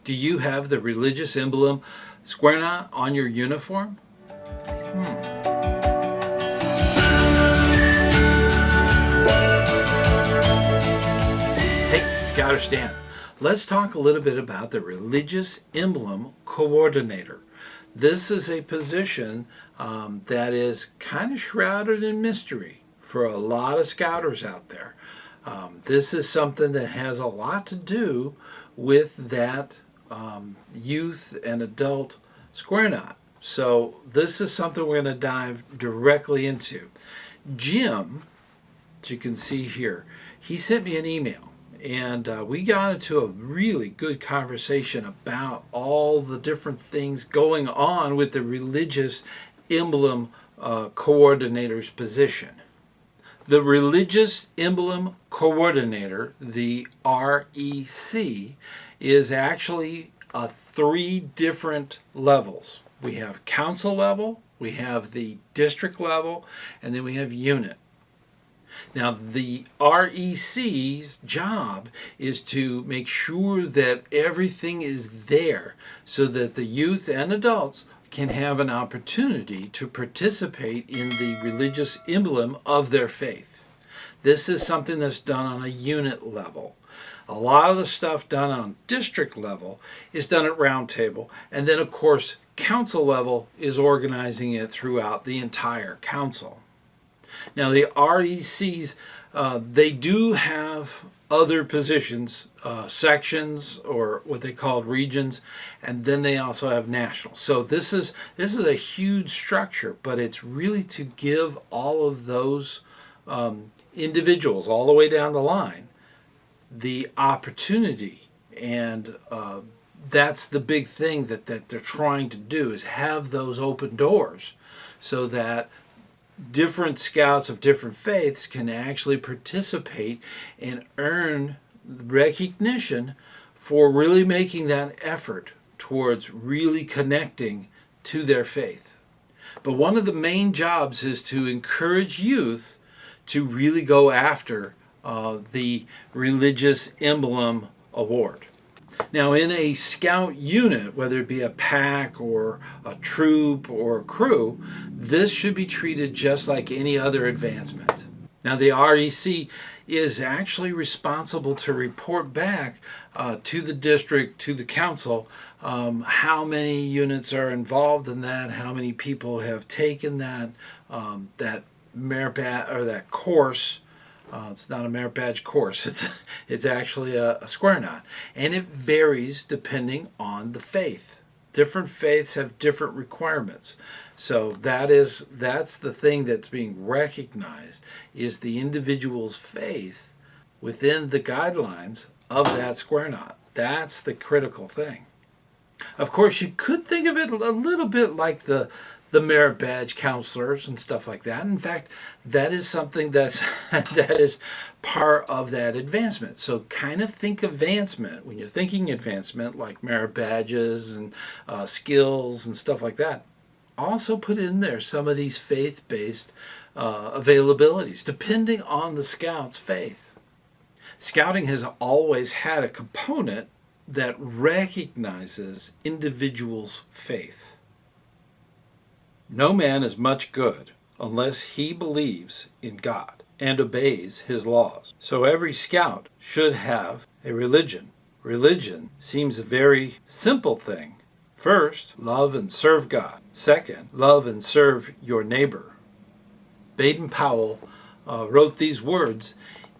Do you have the religious emblem square knot on your uniform? Hey, ScouterStan, let's talk a little bit about the religious emblem coordinator. This is a position that is kind of shrouded in mystery for a lot of scouters out there. This is something that has a lot to do with that youth and adult square knot. So this is something we're going to dive directly into. Jim, as you can see here, he sent me an email, and we got into a really good conversation about all the different things going on with the religious emblem coordinator's position. The religious emblem coordinator, the REC, is actually 3 different levels. We have council level, we have the district level, and then we have unit. Now, the REC's job is to make sure that everything is there so that the youth and adults can have an opportunity to participate in the religious emblem of their faith. This is something that's done on a unit level. A lot of the stuff done on district level is done at round table, and then of course council level is organizing it throughout the entire council. Now the RECs, they do have other positions, sections, or what they call regions, and then they also have national. So this is a huge structure, but it's really to give all of those individuals all the way down the line the opportunity, and that's the big thing that they're trying to do, is have those open doors so that different scouts of different faiths can actually participate and earn recognition for really making that effort towards really connecting to their faith. But one of the main jobs is to encourage youth to really go after the religious emblem award. Now, in a scout unit, whether it be a pack or a troop or a crew, this should be treated just like any other advancement. Now, the REC is actually responsible to report back to the district, to the council, how many units are involved in that, how many people have taken that merit badge or that course. It's not a merit badge course. It's actually a square knot, and it varies depending on the faith. Different faiths have different requirements. So that's the thing that's being recognized, is the individual's faith within the guidelines of that square knot. That's the critical thing. Of course, you could think of it a little bit like the merit badge counselors and stuff like that. In fact, that is something that is part of that advancement. So kind of think advancement, when you're thinking advancement, like merit badges and skills and stuff like that. Also put in there some of these faith-based availabilities, depending on the scout's faith. Scouting has always had a component that recognizes individuals' faith. No man is much good unless he believes in God and obeys his laws. So every scout should have a religion. Religion seems a very simple thing. First, love and serve God. Second, love and serve your neighbor. Baden-Powell wrote these words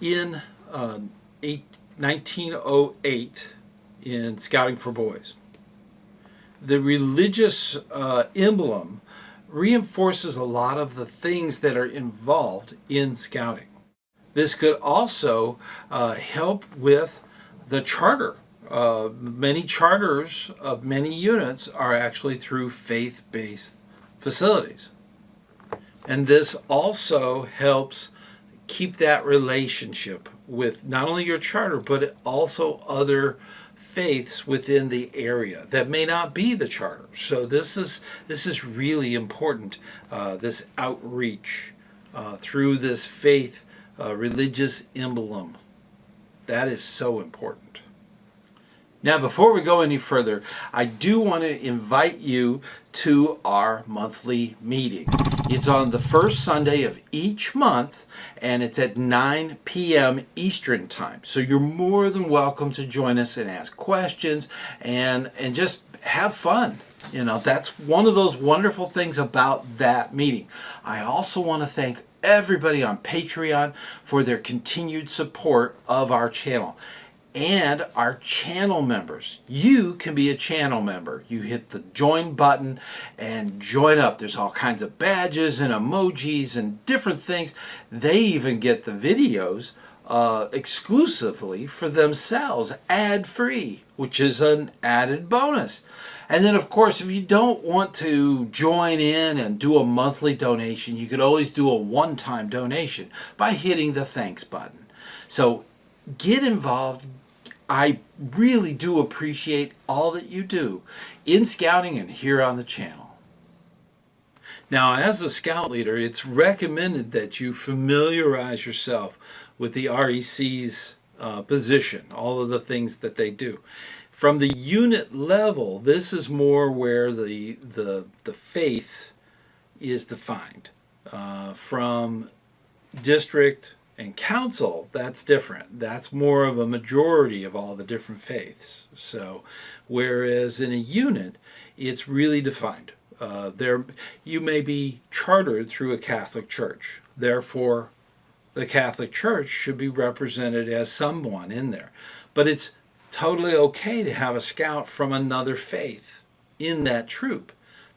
in 1908 in Scouting for Boys. The religious emblem reinforces a lot of the things that are involved in scouting. This could also help with the charter. Many charters of many units are actually through faith-based facilities. And this also helps keep that relationship with not only your charter, but also other faiths within the area that may not be the charter. So this is really important, this outreach through this faith religious emblem. That is so important. Now, before we go any further, I do want to invite you to our monthly meeting. It's on the first Sunday of each month, and it's at 9 p.m. Eastern Time. So you're more than welcome to join us and ask questions and just have fun. You know, that's one of those wonderful things about that meeting. I also want to thank everybody on Patreon for their continued support of our channel. And our channel members. You can be a channel member. You hit the join button and join up. There's all kinds of badges and emojis and different things. They even get the videos exclusively for themselves, ad-free, which is an added bonus. And then, of course, if you don't want to join in and do a monthly donation, you could always do a one-time donation by hitting the thanks button. So get involved. I really do appreciate all that you do in scouting and here on the channel. Now, as a scout leader, it's recommended that you familiarize yourself with the REC's position, all of the things that they do. From the unit level, this is more where the faith is defined. From district and council, that's different. That's more of a majority of all the different faiths. So, whereas in a unit, it's really defined. You may be chartered through a Catholic church. Therefore, the Catholic Church should be represented as someone in there. But it's totally okay to have a scout from another faith in that troop.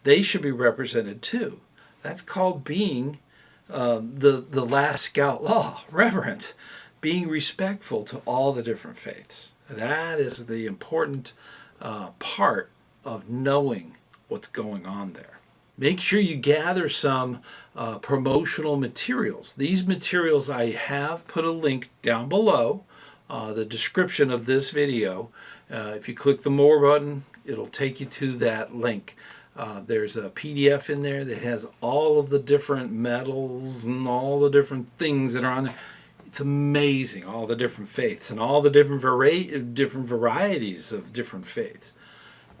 They should be represented too. That's called being the last scout law, reverent, being respectful to all the different faiths. That is the important part of knowing what's going on there. Make sure you gather some promotional materials. These materials, I have put a link down below the description of this video. If you click the more button, it'll take you to that link. There's a PDF in there that has all of the different medals and all the different things that are on there. It's amazing, all the different faiths and all the different varieties of different faiths.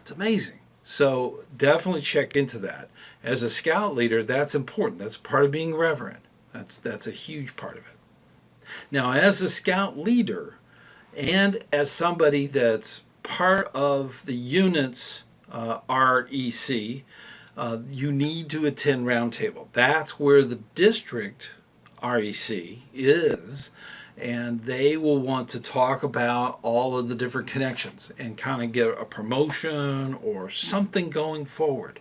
It's amazing. So definitely check into that. As a scout leader, that's important. That's part of being reverent. That's a huge part of it. Now, as a scout leader and as somebody that's part of the unit's REC, you need to attend roundtable. That's where the district REC is, and they will want to talk about all of the different connections and kind of get a promotion or something going forward.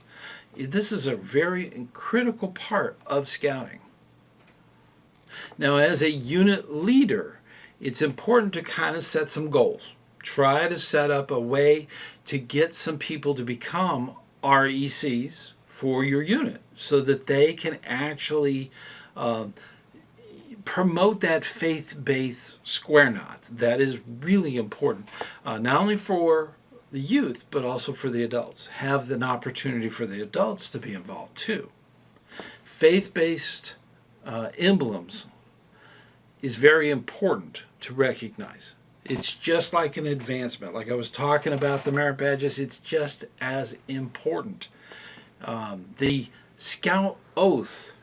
This is a very critical part of scouting. Now, as a unit leader, it's important to kind of set some goals. Try to set up a way to get some people to become RECs for your unit so that they can actually promote that faith-based square knot. That is really important, not only for the youth, but also for the adults. Have an opportunity for the adults to be involved too. Faith-based emblems is very important to recognize. It's just like an advancement. Like I was talking about the merit badges, it's just as important. The Scout Oath,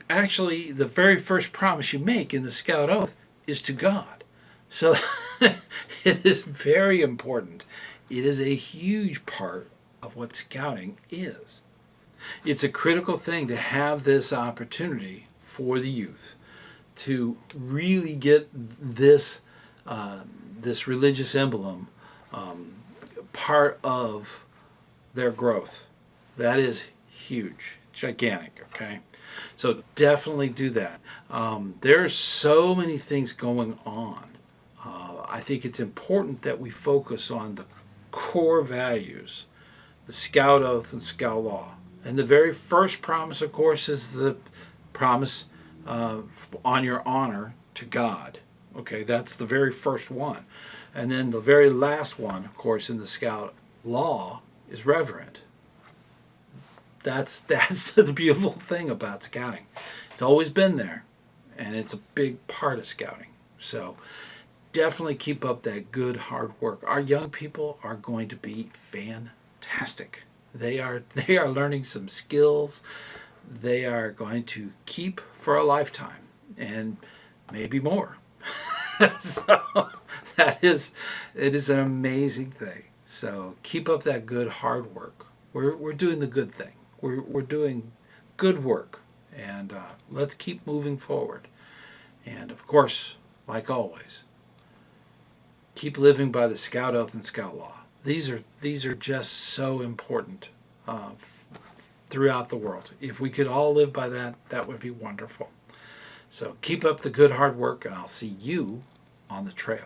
actually the very first promise you make in the Scout Oath is to God. So it is very important. It is a huge part of what scouting is. It's a critical thing to have this opportunity for the youth to really get this this religious emblem part of their growth. That is huge, gigantic, okay? So definitely do that. There are so many things going on. I think it's important that we focus on the core values, the Scout Oath and Scout Law. And the very first promise, of course, is the promise on your honor to God. Okay, that's the very first one. And then the very last one, of course, in the Scout Law is reverent. That's the beautiful thing about scouting. It's always been there, and it's a big part of scouting. So definitely keep up that good hard work. Our young people are going to be fantastic. They are learning some skills. They are going to keep for a lifetime and maybe more. So it is an amazing thing. So keep up that good hard work. We're doing the good thing. We're doing good work, and let's keep moving forward. And of course, like always, keep living by the Scout Oath and Scout Law. These are just so important throughout the world. If we could all live by that, that would be wonderful. So keep up the good hard work, and I'll see you on the trail.